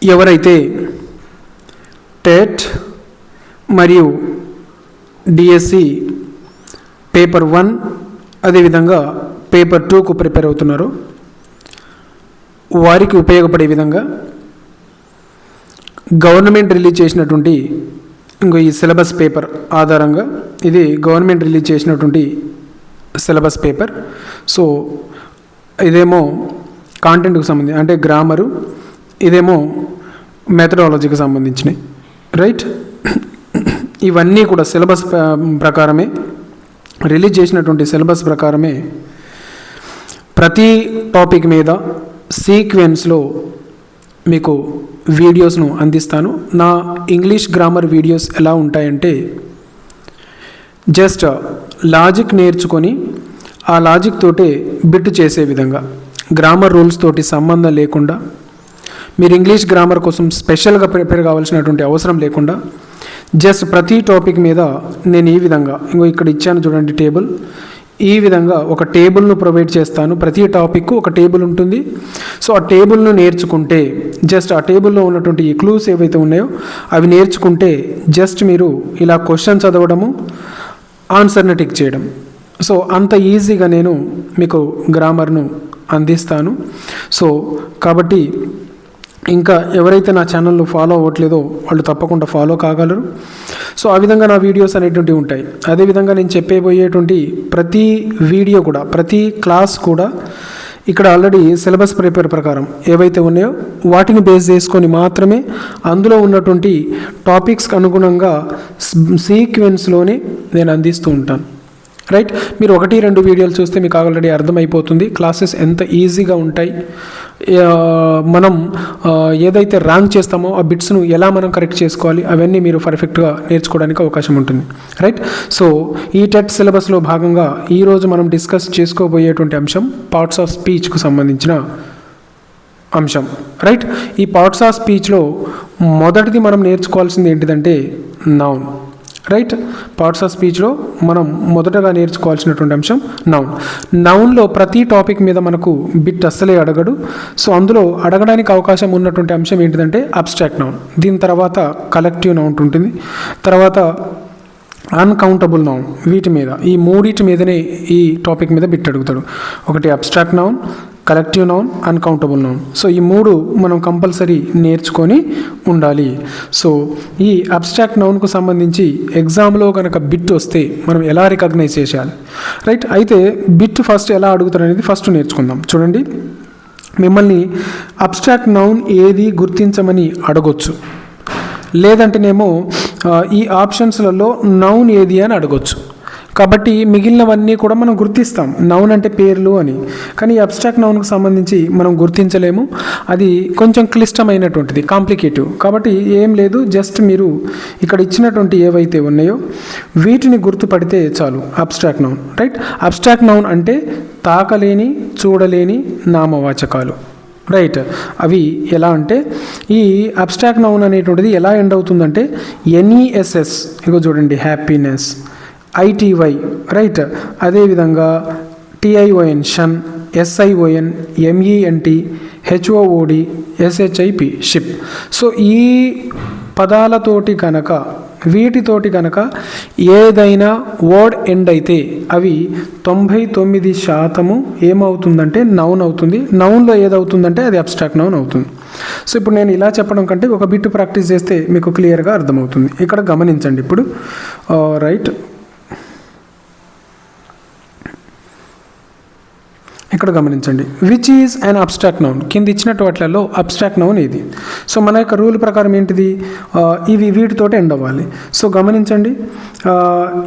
ఎవరైతే టెట్ మరియు DSC paper 1 అదేవిధంగా పేపర్ 2కు ప్రిపేర్ అవుతున్నారో వారికి ఉపయోగపడే విధంగా గవర్నమెంట్ రిలీజ్ చేసినటువంటి ఈ సిలబస్ పేపర్ ఆధారంగా, ఇది గవర్నమెంట్ రిలీజ్ చేసినటువంటి సిలబస్ పేపర్. సో ఇదేమో కాంటెంట్కి సంబంధించి అంటే గ్రామరు, ఇదేమో మెథడాలజీకి సంబంధించినవి, రైట్. ఇవన్నీ కూడా సిలబస్ ప్రకారమే రిలీజ్ చేసినటువంటి సిలబస్ ప్రకారమే ప్రతి టాపిక్ మీద సీక్వెన్స్లో మీకు వీడియోస్ను అందిస్తాను. నా ఇంగ్లీష్ గ్రామర్ వీడియోస్ ఎలా ఉంటాయంటే జస్ట్ లాజిక్ నేర్చుకొని ఆ లాజిక్ తోటే బిట్ చేసే విధంగా, గ్రామర్ రూల్స్ తోటి సంబంధం లేకుండా, మీరు ఇంగ్లీష్ గ్రామర్ కోసం స్పెషల్గా ప్రిపేర్ కావాల్సినటువంటి అవసరం లేకుండా జస్ట్ ప్రతి టాపిక్ మీద నేను ఈ విధంగా ఇక్కడ ఇచ్చాను చూడండి టేబుల్, ఈ విధంగా ఒక టేబుల్ను ప్రొవైడ్ చేస్తాను. ప్రతి టాపిక్ ఒక టేబుల్ ఉంటుంది. సో ఆ టేబుల్ను నేర్చుకుంటే జస్ట్ ఆ టేబుల్లో ఉన్నటువంటి ఈ క్లూస్ ఏవైతే ఉన్నాయో అవి నేర్చుకుంటే జస్ట్ మీరు ఇలా క్వశ్చన్ చదవడము, ఆన్సర్ని టిక్ చేయడం. సో అంత ఈజీగా నేను మీకు గ్రామర్ను అందిస్తాను. సో కాబట్టి ఇంకా ఎవరైతే నా ఛానల్లో ఫాలో అవ్వట్లేదో వాళ్ళు తప్పకుండా ఫాలో కాగలరు. సో ఆ విధంగా నా వీడియోస్ అనేటువంటివి ఉంటాయి. అదేవిధంగా నేను చెప్పబోయేటువంటి ప్రతి వీడియో కూడా, ప్రతి క్లాస్ కూడా ఇక్కడ ఆల్రెడీ సిలబస్ పేపర్ ప్రకారం ఏవైతే ఉన్నాయో వాటిని బేస్ చేసుకొని మాత్రమే అందులో ఉన్నటువంటి టాపిక్స్కి అనుగుణంగా సీక్వెన్స్లోనే నేను అందిస్తూ ఉంటాను, రైట్. మీరు 1-2 వీడియోలు చూస్తే మీకు ఆల్రెడీ అర్థమైపోతుంది క్లాసెస్ ఎంత ఈజీగా ఉంటాయి. మనం ఏదైతే ర్యాంక్ చేస్తామో ఆ బిట్స్ను ఎలా మనం కరెక్ట్ చేసుకోవాలి అవన్నీ మీరు పర్ఫెక్ట్గా నేర్చుకోవడానికి అవకాశం ఉంటుంది, రైట్. సో ఈ టెట్ సిలబస్లో భాగంగా ఈరోజు మనం డిస్కస్ చేసుకోబోయేటువంటి అంశం పార్ట్స్ ఆఫ్ స్పీచ్కు సంబంధించిన అంశం, రైట్. ఈ పార్ట్స్ ఆఫ్ స్పీచ్లో మొదటిది మనం నేర్చుకోవాల్సింది ఏంటిదంటే నౌన్, రైట్. పార్ట్స్ ఆఫ్ స్పీచ్లో మనం మొదటగా నేర్చుకోవాల్సినటువంటి అంశం నౌన్. నౌన్లో ప్రతి టాపిక్ మీద మనకు బిట్ అస్సలే అడగడు. సో అందులో అడగడానికి అవకాశం ఉన్నటువంటి అంశం ఏంటిదంటే అబ్స్ట్రాక్ట్ నౌన్, దీని తర్వాత కలెక్టివ్ నౌన్ ఉంటుంది, తర్వాత అన్కౌంటబుల్ నౌన్. వీటి మీద ఈ మూడింటి మీదనే ఈ టాపిక్ మీద బిట్ అడుగుతాడు. ఒకటి abstract noun, collective noun, uncountable noun. So ఈ 3 మనం కంపల్సరీ నేర్చుకొని ఉండాలి. సో ఈ అబ్స్ట్రాక్ట్ నౌన్కు సంబంధించి ఎగ్జామ్లో కనుక బిట్ వస్తే మనం ఎలా రికగ్నైజ్ చేయాలి, రైట్. అయితే బిట్ ఫస్ట్ ఎలా అడుగుతారు అనేది ఫస్ట్ నేర్చుకుందాం. చూడండి, మిమ్మల్ని అబ్స్ట్రాక్ట్ నౌన్ ఏది గుర్తించమని అడగొచ్చు, లేదంటేనేమో ఈ ఆప్షన్స్లలో నౌన్ ఏది అని అడగొచ్చు. కాబట్టి మిగిలినవన్నీ కూడా మనం గుర్తిస్తాం నౌన్ అంటే పేర్లు అని. కానీ ఈ అబ్స్ట్రాక్ట్ నౌన్కు సంబంధించి మనం గుర్తించలేము, అది కొంచెం క్లిష్టమైనటువంటిది, కాంప్లికేటివ్. కాబట్టి ఏం లేదు, జస్ట్ మీరు ఇక్కడ ఇచ్చినటువంటి ఏవైతే ఉన్నాయో వీటిని గుర్తుపడితే చాలు. Abstract noun, right. Abstract noun అంటే తాకలేని, చూడలేని నామవాచకాలు, రైట్. అవి ఎలా అంటే ఈ అబ్స్ట్రాక్ట్ నౌన్ అనేటువంటిది ఎలా ఎండ్ అవుతుందంటే NESS, ఇగో చూడండి, హ్యాపీనెస్, ITY, రైట్. అదేవిధంగా TION షన్, SION, MENT, HOOD, SHIP ship. So ఈ పదాలతోటి కనుక వీటితోటి కనుక ఏదైనా వర్డ్ ఎండ్ అయితే అవి 99% ఏమవుతుందంటే నౌన్ అవుతుంది. నౌన్లో ఏదవుతుందంటే అది అబ్స్ట్రాక్ట్ నౌన్ అవుతుంది. సో ఇప్పుడు నేను ఇలా చెప్పడం కంటే ఒక బిట్ ప్రాక్టీస్ చేస్తే మీకు క్లియర్గా అర్థమవుతుంది. ఇక్కడ గమనించండి ఇప్పుడు, రైట్. ఇక్కడ గమనించండి, which is an abstract noun. కింద ఇచ్చినట్టు వాటిలలో అబ్స్ట్రాక్ట్ నౌన్ ఇది. సో మన యొక్క రూల్ ప్రకారం ఏంటిది, ఇవి వీటితోటి ఎండ్ అవ్వాలి. సో గమనించండి,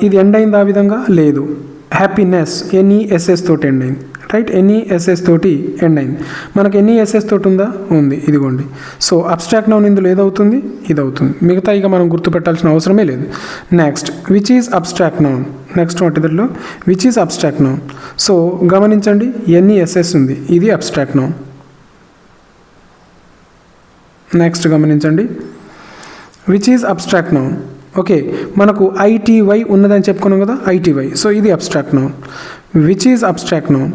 ఇది ఎండ్ అయింది ఆ విధంగా లేదు. హ్యాపీనెస్ NESS తోటి ఎండ్ అయింది, రైట్. NESS తోటి ఎండ్ అయింది. మనకు NESS తోటి ఉందా, ఉంది, ఇదిగోండి. సో అబ్స్ట్రాక్ట్ నౌన్ ఇందులో ఏదవుతుంది, ఇది అవుతుంది. మిగతా ఇక మనం గుర్తుపెట్టాల్సిన అవసరమే లేదు. Next, which is abstract noun. Next వాటిలో which is abstract noun. So గమనించండి, NESS ఉంది, ఇది అబ్స్ట్రాక్ట్ నౌన్. నెక్స్ట్ గమనించండి, which is abstract noun. Okay, మనకు ITY ఉన్నదని చెప్పుకున్నాం కదా, ITY. సో ఇది abstract noun. Which is abstract noun.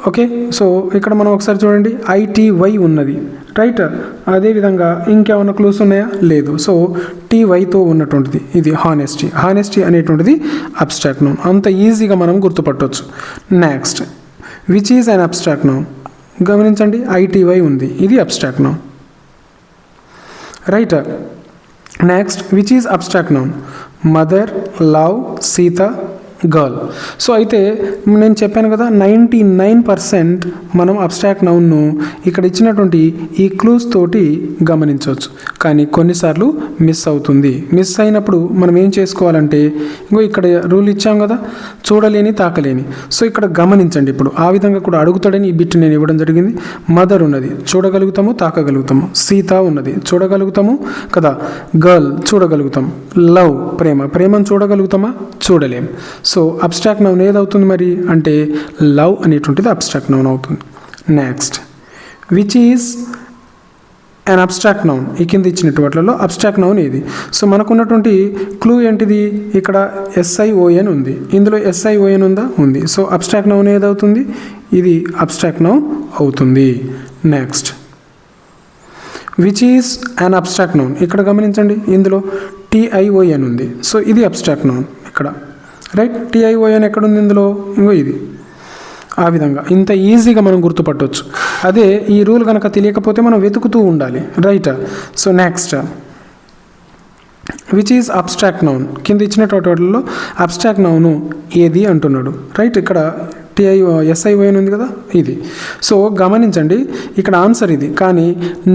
Okay, so ఇక్కడ మనం ఒకసారి చూడండి, ITY ఉన్నది, రైట్. అదేవిధంగా ఇంకేమైనా క్లూస్ ఉన్నాయా? లేదు. సో TYతో ఉన్నటువంటిది ఇది హానెస్టీ అనేటువంటిది అబ్స్ట్రాక్ట్ నౌన్. అంత ఈజీగా మనం గుర్తుపట్టవచ్చు. Next which is an abstract noun. గమనించండి, ITY ఉంది, ఇది abstract noun. Right. Next which is abstract noun. Mother, love, Sita, girl. So అయితే నేను చెప్పాను కదా, 99% మనం అబ్స్ట్రాక్ట్ నౌన్ను ఇక్కడ ఇచ్చినటువంటి ఈ క్లూస్ తోటి గమనించవచ్చు. కానీ కొన్నిసార్లు మిస్ అవుతుంది. మిస్ అయినప్పుడు మనం ఏం చేసుకోవాలంటే, ఇంకో ఇక్కడ రూల్ ఇచ్చాం కదా, చూడలేని తాకలేని. సో ఇక్కడ గమనించండి, ఇప్పుడు ఆ విధంగా కూడా అడుగుతాడని ఈ బిట్ నేను ఇవ్వడం జరిగింది. మదర్ ఉన్నది, చూడగలుగుతాము, తాకగలుగుతాము. సీత ఉన్నది, చూడగలుగుతాము కదా. గర్ల్ చూడగలుగుతాం. లవ్ ప్రేమను చూడగలుగుతామా? చూడలేం. సో అబ్స్ట్రాక్ట్ నౌన్ ఏదవుతుంది మరి అంటే లవ్ అనేటువంటిది అబ్స్ట్రాక్ట్ నౌన్ అవుతుంది. Next which is an abstract noun. ఈ కింద ఇచ్చినట్టు వాటిలో అబ్స్ట్రాక్ట్ నౌన్ ఏది? సో మనకున్నటువంటి క్లూ ఏంటిది? ఇక్కడ SION ఉంది, ఇందులో SION ఉందా? ఉంది. సో అబ్స్ట్రాక్ట్ నౌన్ ఏదవుతుంది? ఇది అబ్స్ట్రాక్ట్ నౌన్ అవుతుంది. Next which is an abstract noun. ఇక్కడ గమనించండి, ఇందులో TION ఉంది. సో ఇది అబ్స్ట్రాక్ట్ నౌన్ ఇక్కడ. రైట్. TION ఎక్కడుంది ఇందులో? ఇంకో ఇది. ఆ విధంగా ఇంత ఈజీగా మనం గుర్తుపట్టవచ్చు. అదే ఈ రూల్ కనుక తెలియకపోతే మనం వెతుకుతూ ఉండాలి. Right. So next which is abstract noun. కింద ఇచ్చినటువంటి అబ్స్ట్రాక్ట్ నౌను ఏది అంటున్నాడు. రైట్. ఇక్కడ SION ఉంది కదా, ఇది. సో గమనించండి, ఇక్కడ ఆన్సర్ ఇది. కానీ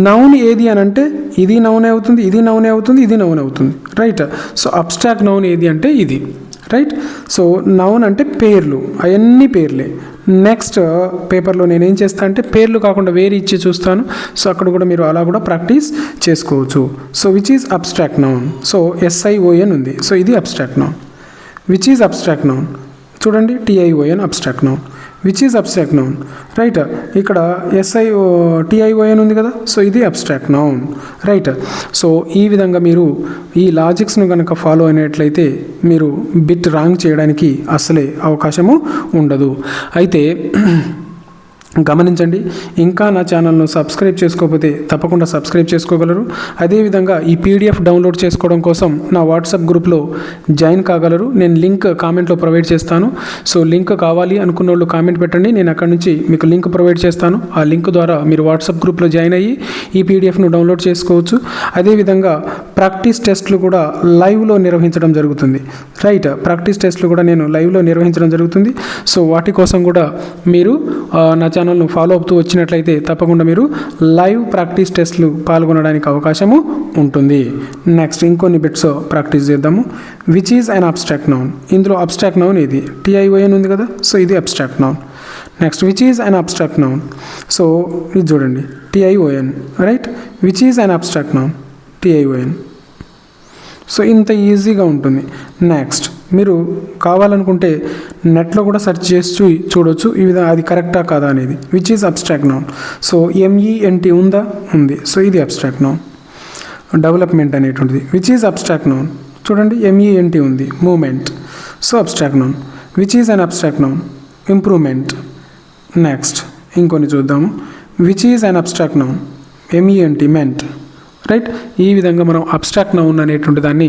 నౌన్ ఏది అని అంటే ఇది నౌనే అవుతుంది, ఇది నౌనే అవుతుంది, ఇది నౌన్ అవుతుంది. రైట్. సో అబ్స్ట్రాక్ట్ నౌన్ ఏది అంటే ఇది. రైట్. సో నౌన్ అంటే పేర్లు, అవన్నీ పేర్లే. నెక్స్ట్ పేపర్లో నేను ఏం చేస్తాను అంటే పేర్లు కాకుండా వేరే ఇచ్చి చూస్తాను. సో అక్కడ కూడా మీరు అలా కూడా ప్రాక్టీస్ చేసుకోవచ్చు. So which is abstract noun. So SION ఉంది. సో ఇది abstract noun. Which is abstract noun. చూడండి, TION abstract noun. Which is abstract noun. Right. ఇక్కడ TION ఉంది కదా, సో ఇది అబ్స్ట్రాక్ట్ నౌన్. రైట్. సో ఈ విధంగా మీరు ఈ లాజిక్స్ను కనుక ఫాలో అయినట్లయితే మీరు బిట్ రాంగ్ చేయడానికి అసలే అవకాశము ఉండదు. అయితే గమనించండి, ఇంకా నా ఛానల్ను సబ్స్క్రైబ్ చేసుకోకపోతే తప్పకుండా సబ్స్క్రైబ్ చేసుకోగలరు. అదేవిధంగా ఈ PDF డౌన్లోడ్ చేసుకోవడం కోసం నా వాట్సాప్ గ్రూప్లో జాయిన్ కాగలరు. నేను లింక్ కామెంట్లో ప్రొవైడ్ చేస్తాను. సో లింక్ కావాలి అనుకున్న వాళ్ళు కామెంట్ పెట్టండి, నేను అక్కడి నుంచి మీకు లింక్ ప్రొవైడ్ చేస్తాను. ఆ లింక్ ద్వారా మీరు వాట్సాప్ గ్రూప్లో జాయిన్ అయ్యి ఈ PDFను డౌన్లోడ్ చేసుకోవచ్చు. అదేవిధంగా ప్రాక్టీస్ టెస్ట్లు కూడా లైవ్లో నిర్వహించడం జరుగుతుంది. రైట్. ప్రాక్టీస్ టెస్ట్లు కూడా నేను లైవ్లో నిర్వహించడం జరుగుతుంది. సో వాటి కోసం కూడా మీరు నా ఛానల్ను ఫాలో అవుతూ వచ్చినట్లయితే తప్పకుండా మీరు లైవ్ ప్రాక్టీస్ టెస్ట్లు పాల్గొనడానికి అవకాశము ఉంటుంది. నెక్స్ట్ ఇంకొన్ని బిట్స్ ప్రాక్టీస్ చేద్దాము. Which is an abstract noun. ఇందులో అబ్స్ట్రాక్ట్ నౌన్ ఇది. TION ఉంది కదా, సో ఇది abstract noun. Next which is an abstract noun. So ఇది చూడండి, TION. Right. Which is an abstract noun. TION. So ఇంత ఈజీగా ఉంటుంది. నెక్స్ట్ మీరు కావాలనుకుంటే నెట్లో కూడా సెర్చ్ చేసి చూడవచ్చు ఈ విధంగా అది కరెక్టా కాదా అనేది. Which is abstract noun. So MENT ఉందా? ఉంది. సో ఇది అబ్స్ట్రాక్ట్ నౌన్. డెవలప్మెంట్ అనేటువంటిది. Which is abstract noun. చూడండి, MENT ఉంది. Movement. So abstract noun. Which is an abstract noun. Improvement. Next ఇంకొన్ని చూద్దాము. Which is an abstract noun. MENT ment. Right. ఈ విధంగా మనం అబ్స్ట్రాక్ట్ నౌన్ అనేటువంటి దాన్ని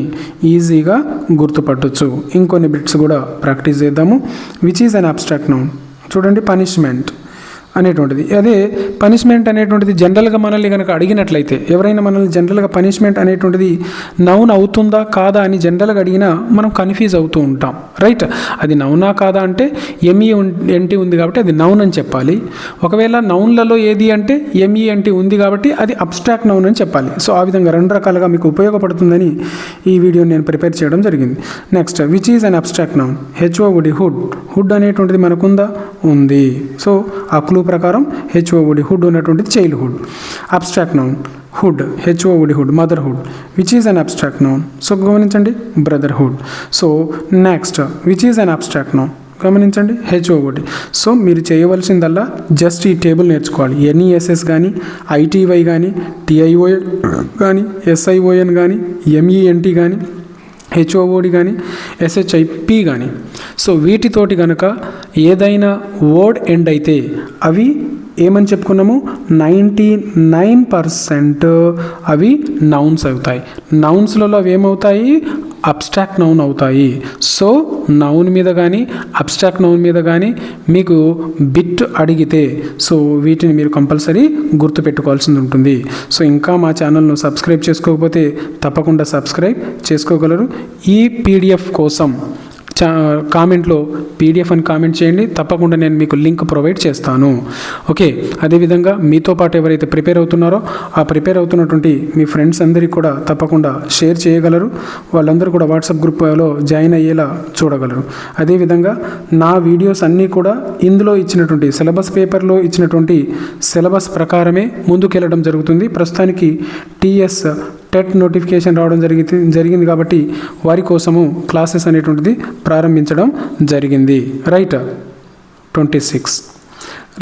ఈజీగా గుర్తుపట్టవచ్చు. ఇంకొన్ని బిట్స్ కూడా ప్రాక్టీస్ చేద్దాము. Which is an abstract noun. చూడండి, పనిష్మెంట్ అనేటువంటిది. అదే పనిష్మెంట్ అనేటువంటిది జనరల్గా మనల్ని కనుక అడిగినట్లయితే, ఎవరైనా మనల్ని జనరల్గా పనిష్మెంట్ అనేటువంటిది నౌన్ అవుతుందా కాదా అని జనరల్గా అడిగినా మనం కన్ఫ్యూజ్ అవుతూ ఉంటాం. రైట్. అది నౌనా కాదా అంటే MENT ఉంది కాబట్టి అది నౌన్ అని చెప్పాలి. ఒకవేళ నౌన్లలో ఏది అంటే MENT ఉంది కాబట్టి అది అబ్స్ట్రాక్ట్ నౌన్ అని చెప్పాలి. సో ఆ విధంగా రెండు రకాలుగా మీకు ఉపయోగపడుతుందని ఈ వీడియోని నేను ప్రిపేర్ చేయడం జరిగింది. Next which is an abstract noun. HOD hood. Hood అనేటువంటిది మనకుందా? ఉంది. సో ఆ క్లూ ప్రకారం HOD హుడ్ ఉన్నటువంటిది childhood. Abstract noun hood. HOD hood. Motherhood. Which is an abstract noun. So గమనించండి, brotherhood. So next which is an abstract noun. గమనించండి, HOD. So మీరు చేయవలసిందల్లా జస్ట్ ఈ టేబుల్ నేర్చుకోవాలి. NESS కానీ, ITY కానీ, TION కానీ, SION కానీ, MENT కానీ, HOD కానీ, SHIP కానీ. సో వీటితోటి కనుక ఏదైనా వర్డ్ ఎండ్ అయితే అవి ఏమని చెప్పుకున్నాము, 99% అవి నౌన్స్ అవుతాయి. నౌన్స్లలో అవి ఏమవుతాయి, అబ్స్ట్రాక్ట్ నౌన్ అవుతాయి. సో నౌన్ మీద కానీ అబ్స్ట్రాక్ట్ నౌన్ మీద కానీ మీకు బిట్ అడిగితే సో వీటిని మీరు కంపల్సరీ గుర్తుపెట్టుకోవాల్సింది ఉంటుంది. సో ఇంకా మా ఛానల్ను సబ్స్క్రైబ్ చేసుకోకపోతే తప్పకుండా సబ్స్క్రైబ్ చేసుకోగలరు. ఈ పీడిఎఫ్ కోసం కామెంట్లో పీడిఎఫ్ అని కామెంట్ చేయండి, తప్పకుండా నేను మీకు లింక్ ప్రొవైడ్ చేస్తాను. ఓకే, అదేవిధంగా మీతో పాటు ఎవరైతే ప్రిపేర్ అవుతున్నారో ఆ ప్రిపేర్ అవుతున్నటువంటి మీ ఫ్రెండ్స్ అందరికీ కూడా తప్పకుండా షేర్ చేయగలరు. వాళ్ళందరూ కూడా వాట్సాప్ గ్రూప్లో జాయిన్ అయ్యేలా చూడగలరు. అదేవిధంగా నా వీడియోస్ అన్నీ కూడా ఇందులో ఇచ్చినటువంటి సిలబస్ పేపర్లో ఇచ్చినటువంటి సిలబస్ ప్రకారమే ముందుకెళ్ళడం జరుగుతుంది. ప్రస్తుతానికి టీఎస్ టెట్ నోటిఫికేషన్ రావడం జరిగింది కాబట్టి వారి కోసము క్లాసెస్ అనేటువంటిది ప్రారంభించడం జరిగింది. Right, 26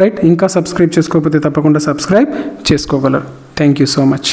right. ఇంకా సబ్స్క్రైబ్ చేసుకోకపోతే తప్పకుండా సబ్స్క్రైబ్ చేసుకోగలరు. Thank you so much.